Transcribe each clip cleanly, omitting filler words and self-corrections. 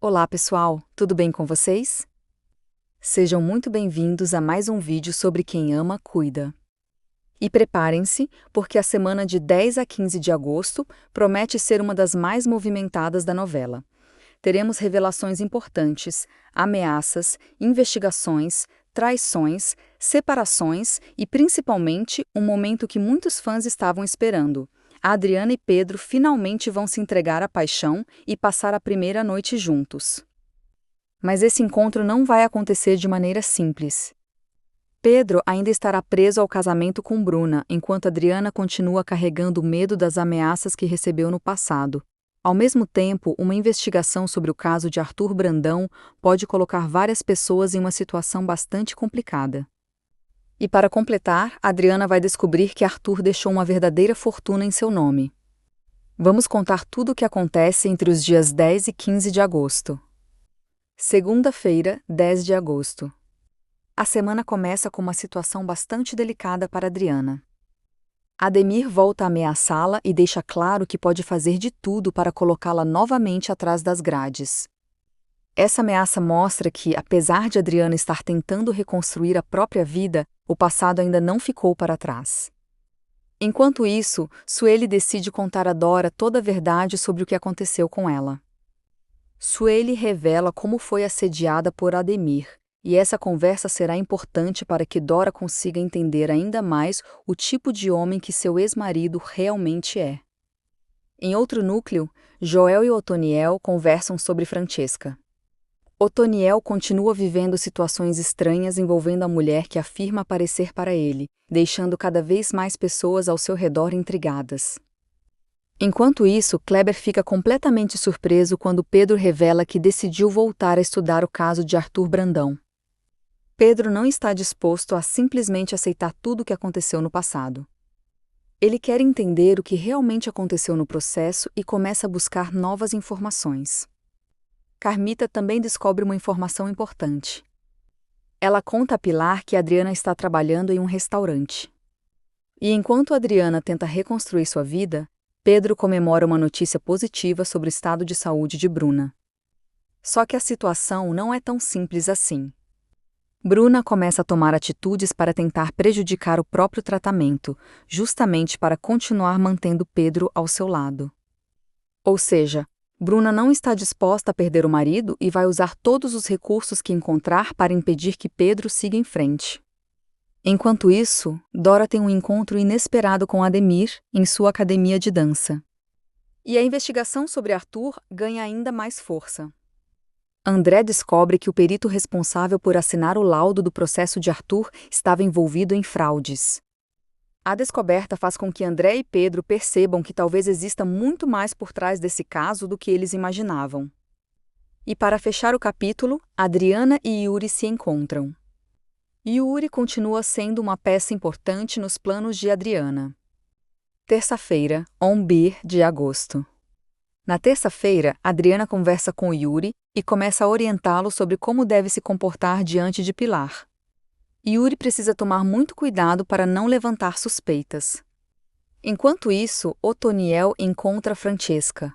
Olá pessoal, tudo bem com vocês? Sejam muito bem-vindos a mais um vídeo sobre quem ama, cuida. E preparem-se, porque a semana de 10 a 15 de agosto promete ser uma das mais movimentadas da novela. Teremos revelações importantes, ameaças, investigações, traições, separações e, principalmente, um momento que muitos fãs estavam esperando. A Adriana e Pedro finalmente vão se entregar à paixão e passar a primeira noite juntos. Mas esse encontro não vai acontecer de maneira simples. Pedro ainda estará preso ao casamento com Bruna, enquanto Adriana continua carregando o medo das ameaças que recebeu no passado. Ao mesmo tempo, uma investigação sobre o caso de Arthur Brandão pode colocar várias pessoas em uma situação bastante complicada. E para completar, Adriana vai descobrir que Arthur deixou uma verdadeira fortuna em seu nome. Vamos contar tudo o que acontece entre os dias 10 e 15 de agosto. Segunda-feira, 10 de agosto. A semana começa com uma situação bastante delicada para Adriana. Ademir volta a ameaçá-la e deixa claro que pode fazer de tudo para colocá-la novamente atrás das grades. Essa ameaça mostra que, apesar de Adriana estar tentando reconstruir a própria vida, o passado ainda não ficou para trás. Enquanto isso, Sueli decide contar a Dora toda a verdade sobre o que aconteceu com ela. Sueli revela como foi assediada por Ademir, e essa conversa será importante para que Dora consiga entender ainda mais o tipo de homem que seu ex-marido realmente é. Em outro núcleo, Joel e Otoniel conversam sobre Francesca. Otoniel continua vivendo situações estranhas envolvendo a mulher que afirma aparecer para ele, deixando cada vez mais pessoas ao seu redor intrigadas. Enquanto isso, Kleber fica completamente surpreso quando Pedro revela que decidiu voltar a estudar o caso de Arthur Brandão. Pedro não está disposto a simplesmente aceitar tudo o que aconteceu no passado. Ele quer entender o que realmente aconteceu no processo e começa a buscar novas informações. Carmita também descobre uma informação importante. Ela conta a Pilar que Adriana está trabalhando em um restaurante. E enquanto Adriana tenta reconstruir sua vida, Pedro comemora uma notícia positiva sobre o estado de saúde de Bruna. Só que a situação não é tão simples assim. Bruna começa a tomar atitudes para tentar prejudicar o próprio tratamento, justamente para continuar mantendo Pedro ao seu lado. Ou seja, Bruna não está disposta a perder o marido e vai usar todos os recursos que encontrar para impedir que Pedro siga em frente. Enquanto isso, Dora tem um encontro inesperado com Ademir em sua academia de dança. E a investigação sobre Arthur ganha ainda mais força. André descobre que o perito responsável por assinar o laudo do processo de Arthur estava envolvido em fraudes. A descoberta faz com que André e Pedro percebam que talvez exista muito mais por trás desse caso do que eles imaginavam. E para fechar o capítulo, Adriana e Yuri se encontram. Yuri continua sendo uma peça importante nos planos de Adriana. Terça-feira, 1 de agosto. Na terça-feira, Adriana conversa com Yuri e começa a orientá-lo sobre como deve se comportar diante de Pilar. Yuri precisa tomar muito cuidado para não levantar suspeitas. Enquanto isso, Otoniel encontra Francesca.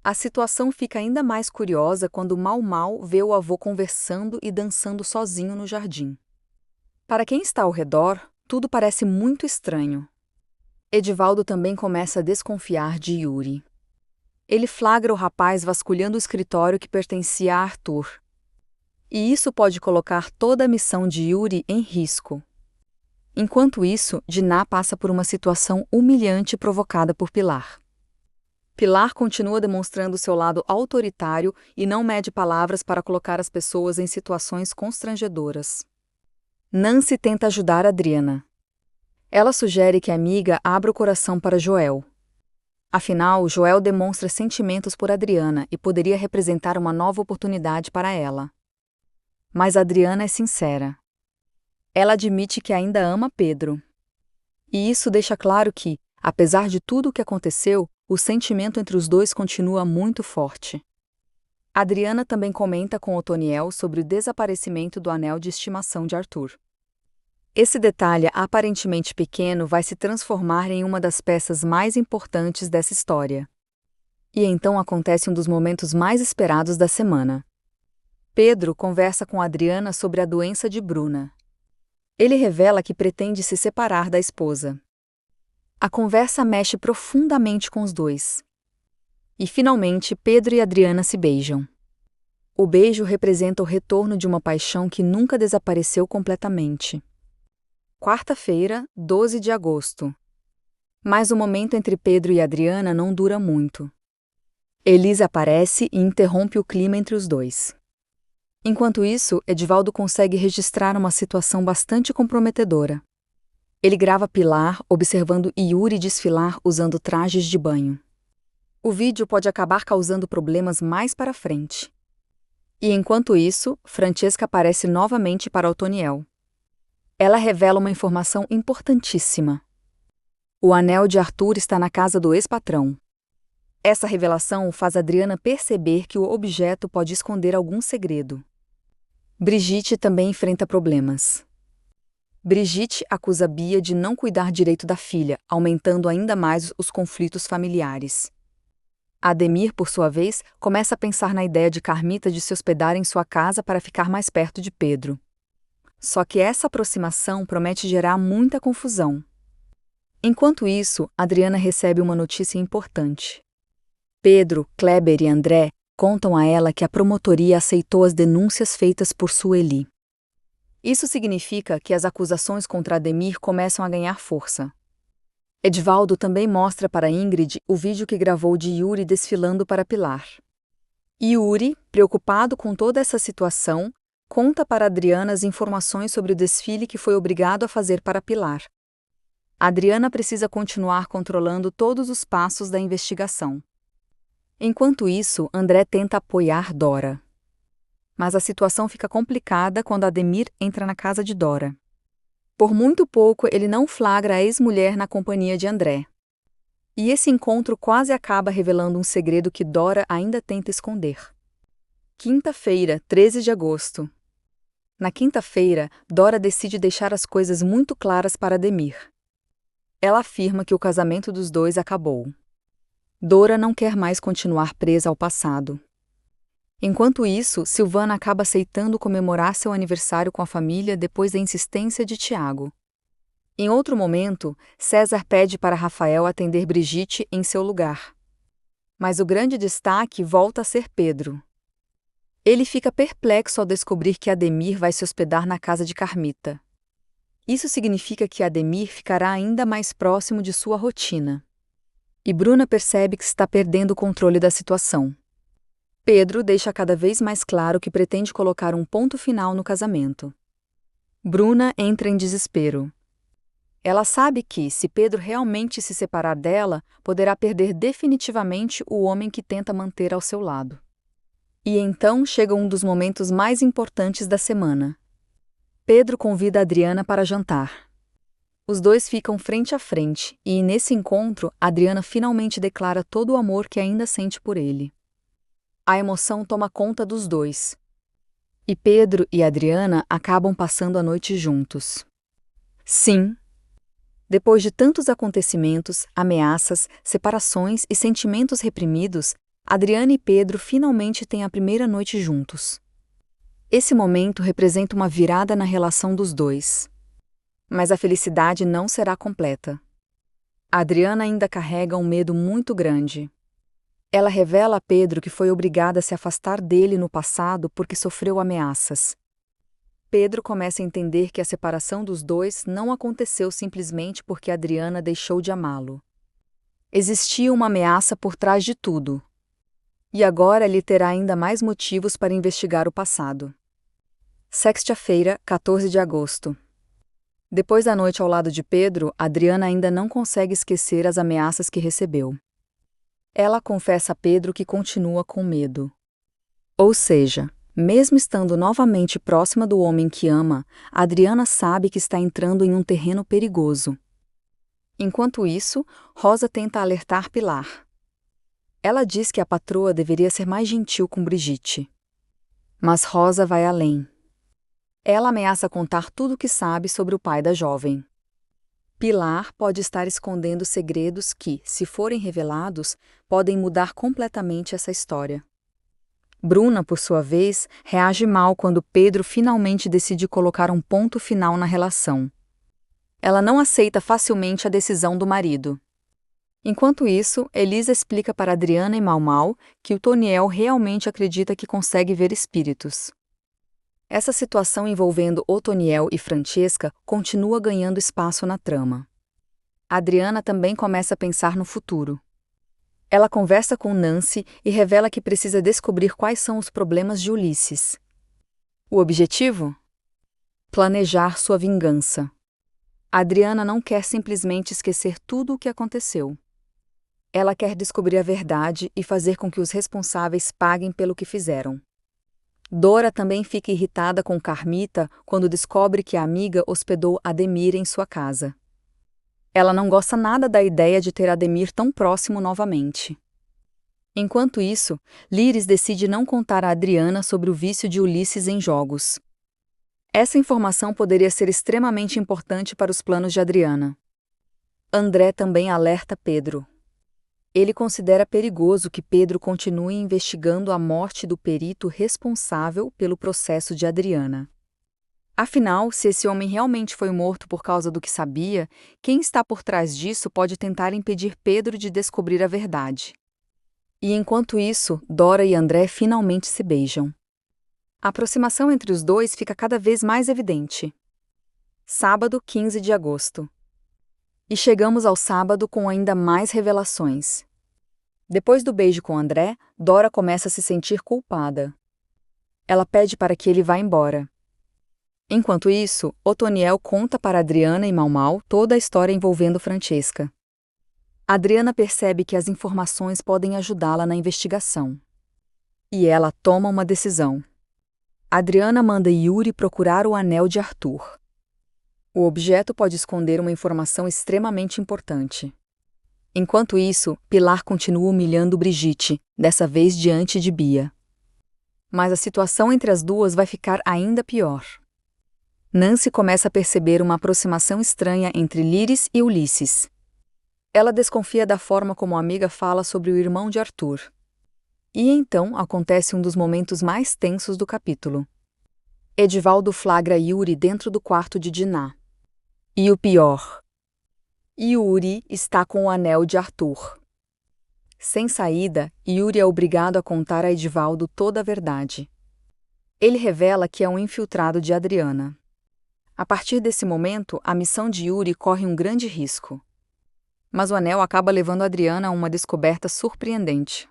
A situação fica ainda mais curiosa quando Mau vê o avô conversando e dançando sozinho no jardim. Para quem está ao redor, tudo parece muito estranho. Edivaldo também começa a desconfiar de Yuri. Ele flagra o rapaz vasculhando o escritório que pertencia a Arthur. E isso pode colocar toda a missão de Yuri em risco. Enquanto isso, Diná passa por uma situação humilhante provocada por Pilar. Pilar continua demonstrando seu lado autoritário e não mede palavras para colocar as pessoas em situações constrangedoras. Nancy tenta ajudar Adriana. Ela sugere que a amiga abra o coração para Joel. Afinal, Joel demonstra sentimentos por Adriana e poderia representar uma nova oportunidade para ela. Mas Adriana é sincera. Ela admite que ainda ama Pedro. E isso deixa claro que, apesar de tudo o que aconteceu, o sentimento entre os dois continua muito forte. Adriana também comenta com Otoniel sobre o desaparecimento do anel de estimação de Arthur. Esse detalhe aparentemente pequeno vai se transformar em uma das peças mais importantes dessa história. E então acontece um dos momentos mais esperados da semana. Pedro conversa com Adriana sobre a doença de Bruna. Ele revela que pretende se separar da esposa. A conversa mexe profundamente com os dois. E finalmente Pedro e Adriana se beijam. O beijo representa o retorno de uma paixão que nunca desapareceu completamente. Quarta-feira, 12 de agosto. Mas o momento entre Pedro e Adriana não dura muito. Elisa aparece e interrompe o clima entre os dois. Enquanto isso, Edivaldo consegue registrar uma situação bastante comprometedora. Ele grava Pilar observando Yuri desfilar usando trajes de banho. O vídeo pode acabar causando problemas mais para frente. E enquanto isso, Francesca aparece novamente para Otoniel. Ela revela uma informação importantíssima. O anel de Arthur está na casa do ex-patrão. Essa revelação faz Adriana perceber que o objeto pode esconder algum segredo. Brigitte também enfrenta problemas. Brigitte acusa Bia de não cuidar direito da filha, aumentando ainda mais os conflitos familiares. Ademir, por sua vez, começa a pensar na ideia de Carmita de se hospedar em sua casa para ficar mais perto de Pedro. Só que essa aproximação promete gerar muita confusão. Enquanto isso, Adriana recebe uma notícia importante. Pedro, Kleber e André contam a ela que a promotoria aceitou as denúncias feitas por Sueli. Isso significa que as acusações contra Ademir começam a ganhar força. Edivaldo também mostra para Ingrid o vídeo que gravou de Yuri desfilando para Pilar. Yuri, preocupado com toda essa situação, conta para Adriana as informações sobre o desfile que foi obrigado a fazer para Pilar. Adriana precisa continuar controlando todos os passos da investigação. Enquanto isso, André tenta apoiar Dora. Mas a situação fica complicada quando Ademir entra na casa de Dora. Por muito pouco, ele não flagra a ex-mulher na companhia de André. E esse encontro quase acaba revelando um segredo que Dora ainda tenta esconder. Quinta-feira, 13 de agosto. Na quinta-feira, Dora decide deixar as coisas muito claras para Ademir. Ela afirma que o casamento dos dois acabou. Dora não quer mais continuar presa ao passado. Enquanto isso, Silvana acaba aceitando comemorar seu aniversário com a família depois da insistência de Tiago. Em outro momento, César pede para Rafael atender Brigitte em seu lugar. Mas o grande destaque volta a ser Pedro. Ele fica perplexo ao descobrir que Ademir vai se hospedar na casa de Carmita. Isso significa que Ademir ficará ainda mais próximo de sua rotina. E Bruna percebe que está perdendo o controle da situação. Pedro deixa cada vez mais claro que pretende colocar um ponto final no casamento. Bruna entra em desespero. Ela sabe que, se Pedro realmente se separar dela, poderá perder definitivamente o homem que tenta manter ao seu lado. E então chega um dos momentos mais importantes da semana. Pedro convida Adriana para jantar. Os dois ficam frente a frente e, nesse encontro, Adriana finalmente declara todo o amor que ainda sente por ele. A emoção toma conta dos dois. E Pedro e Adriana acabam passando a noite juntos. Sim. Depois de tantos acontecimentos, ameaças, separações e sentimentos reprimidos, Adriana e Pedro finalmente têm a primeira noite juntos. Esse momento representa uma virada na relação dos dois. Mas a felicidade não será completa. A Adriana ainda carrega um medo muito grande. Ela revela a Pedro que foi obrigada a se afastar dele no passado porque sofreu ameaças. Pedro começa a entender que a separação dos dois não aconteceu simplesmente porque Adriana deixou de amá-lo. Existia uma ameaça por trás de tudo. E agora ele terá ainda mais motivos para investigar o passado. Sexta-feira, 14 de agosto. Depois da noite ao lado de Pedro, Adriana ainda não consegue esquecer as ameaças que recebeu. Ela confessa a Pedro que continua com medo. Ou seja, mesmo estando novamente próxima do homem que ama, Adriana sabe que está entrando em um terreno perigoso. Enquanto isso, Rosa tenta alertar Pilar. Ela diz que a patroa deveria ser mais gentil com Brigitte. Mas Rosa vai além. Ela ameaça contar tudo o que sabe sobre o pai da jovem. Pilar pode estar escondendo segredos que, se forem revelados, podem mudar completamente essa história. Bruna, por sua vez, reage mal quando Pedro finalmente decide colocar um ponto final na relação. Ela não aceita facilmente a decisão do marido. Enquanto isso, Elisa explica para Adriana e Mau que o Toniel realmente acredita que consegue ver espíritos. Essa situação envolvendo Otoniel e Francesca continua ganhando espaço na trama. Adriana também começa a pensar no futuro. Ela conversa com Nancy e revela que precisa descobrir quais são os problemas de Ulisses. O objetivo? Planejar sua vingança. Adriana não quer simplesmente esquecer tudo o que aconteceu. Ela quer descobrir a verdade e fazer com que os responsáveis paguem pelo que fizeram. Dora também fica irritada com Carmita quando descobre que a amiga hospedou Ademir em sua casa. Ela não gosta nada da ideia de ter Ademir tão próximo novamente. Enquanto isso, Liris decide não contar a Adriana sobre o vício de Ulisses em jogos. Essa informação poderia ser extremamente importante para os planos de Adriana. André também alerta Pedro. Ele considera perigoso que Pedro continue investigando a morte do perito responsável pelo processo de Adriana. Afinal, se esse homem realmente foi morto por causa do que sabia, quem está por trás disso pode tentar impedir Pedro de descobrir a verdade. E enquanto isso, Dora e André finalmente se beijam. A aproximação entre os dois fica cada vez mais evidente. Sábado, 15 de agosto. E chegamos ao sábado com ainda mais revelações. Depois do beijo com André, Dora começa a se sentir culpada. Ela pede para que ele vá embora. Enquanto isso, Otoniel conta para Adriana e Mau toda a história envolvendo Francesca. Adriana percebe que as informações podem ajudá-la na investigação. E ela toma uma decisão. Adriana manda Yuri procurar o anel de Arthur. O objeto pode esconder uma informação extremamente importante. Enquanto isso, Pilar continua humilhando Brigitte, dessa vez diante de Bia. Mas a situação entre as duas vai ficar ainda pior. Nancy começa a perceber uma aproximação estranha entre Liris e Ulisses. Ela desconfia da forma como a amiga fala sobre o irmão de Arthur. E então acontece um dos momentos mais tensos do capítulo. Edivaldo flagra Yuri dentro do quarto de Diná. E o pior: Yuri está com o anel de Arthur. Sem saída, Yuri é obrigado a contar a Edivaldo toda a verdade. Ele revela que é um infiltrado de Adriana. A partir desse momento, a missão de Yuri corre um grande risco. Mas o anel acaba levando Adriana a uma descoberta surpreendente.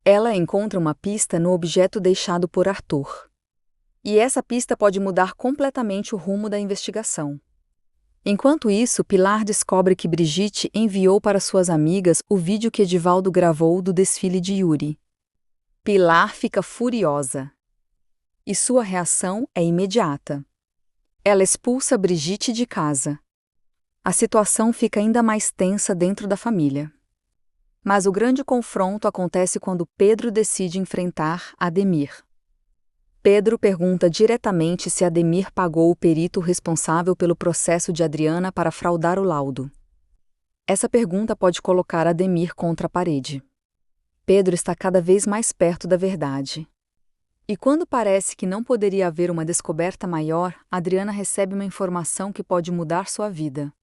Ela encontra uma pista no objeto deixado por Arthur. E essa pista pode mudar completamente o rumo da investigação. Enquanto isso, Pilar descobre que Brigitte enviou para suas amigas o vídeo que Edivaldo gravou do desfile de Yuri. Pilar fica furiosa. E sua reação é imediata. Ela expulsa Brigitte de casa. A situação fica ainda mais tensa dentro da família. Mas o grande confronto acontece quando Pedro decide enfrentar Ademir. Pedro pergunta diretamente se Ademir pagou o perito responsável pelo processo de Adriana para fraudar o laudo. Essa pergunta pode colocar Ademir contra a parede. Pedro está cada vez mais perto da verdade. E quando parece que não poderia haver uma descoberta maior, Adriana recebe uma informação que pode mudar sua vida.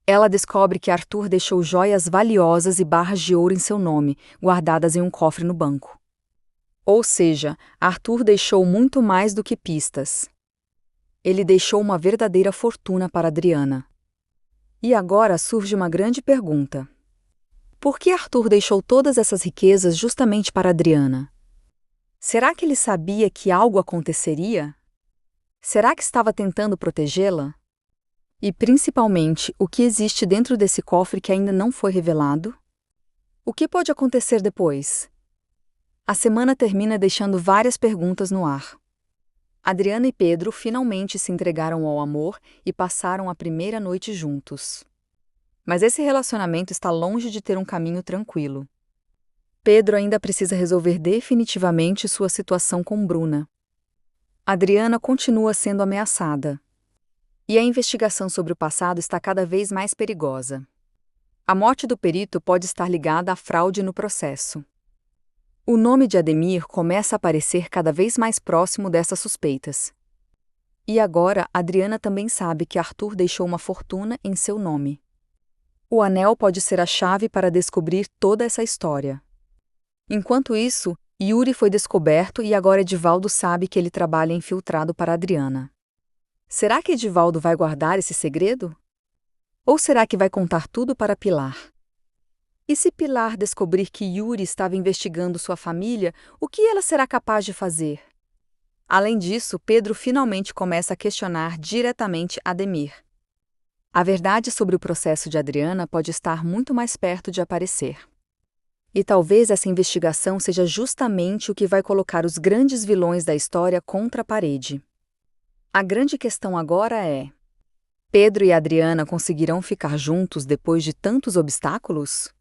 Ela descobre que Arthur deixou joias valiosas e barras de ouro em seu nome, guardadas em um cofre no banco. Ou seja, Arthur deixou muito mais do que pistas. Ele deixou uma verdadeira fortuna para Adriana. E agora surge uma grande pergunta. Por que Arthur deixou todas essas riquezas justamente para Adriana? Será que ele sabia que algo aconteceria? Será que estava tentando protegê-la? E, principalmente, o que existe dentro desse cofre que ainda não foi revelado? O que pode acontecer depois? A semana termina deixando várias perguntas no ar. Adriana e Pedro finalmente se entregaram ao amor e passaram a primeira noite juntos. Mas esse relacionamento está longe de ter um caminho tranquilo. Pedro ainda precisa resolver definitivamente sua situação com Bruna. Adriana continua sendo ameaçada. E a investigação sobre o passado está cada vez mais perigosa. A morte do perito pode estar ligada à fraude no processo. O nome de Ademir começa a aparecer cada vez mais próximo dessas suspeitas. E agora, Adriana também sabe que Arthur deixou uma fortuna em seu nome. O anel pode ser a chave para descobrir toda essa história. Enquanto isso, Yuri foi descoberto e agora Edivaldo sabe que ele trabalha infiltrado para Adriana. Será que Edivaldo vai guardar esse segredo? Ou será que vai contar tudo para Pilar? E se Pilar descobrir que Yuri estava investigando sua família, o que ela será capaz de fazer? Além disso, Pedro finalmente começa a questionar diretamente Ademir. A verdade sobre o processo de Adriana pode estar muito mais perto de aparecer. E talvez essa investigação seja justamente o que vai colocar os grandes vilões da história contra a parede. A grande questão agora é: Pedro e Adriana conseguirão ficar juntos depois de tantos obstáculos?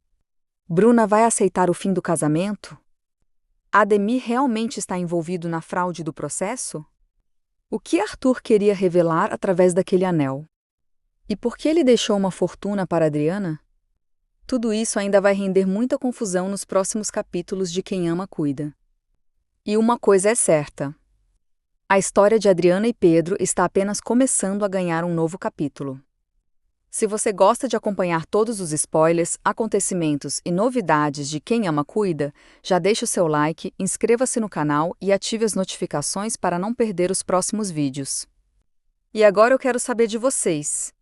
Bruna vai aceitar o fim do casamento? Ademir realmente está envolvido na fraude do processo? O que Arthur queria revelar através daquele anel? E por que ele deixou uma fortuna para Adriana? Tudo isso ainda vai render muita confusão nos próximos capítulos de Quem Ama Cuida. E uma coisa é certa: a história de Adriana e Pedro está apenas começando a ganhar um novo capítulo. Se você gosta de acompanhar todos os spoilers, acontecimentos e novidades de Quem Ama Cuida, já deixe o seu like, inscreva-se no canal e ative as notificações para não perder os próximos vídeos. E agora eu quero saber de vocês.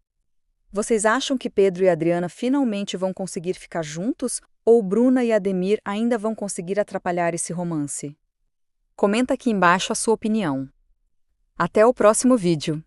Vocês acham que Pedro e Adriana finalmente vão conseguir ficar juntos ou Bruna e Ademir ainda vão conseguir atrapalhar esse romance? Comenta aqui embaixo a sua opinião. Até o próximo vídeo!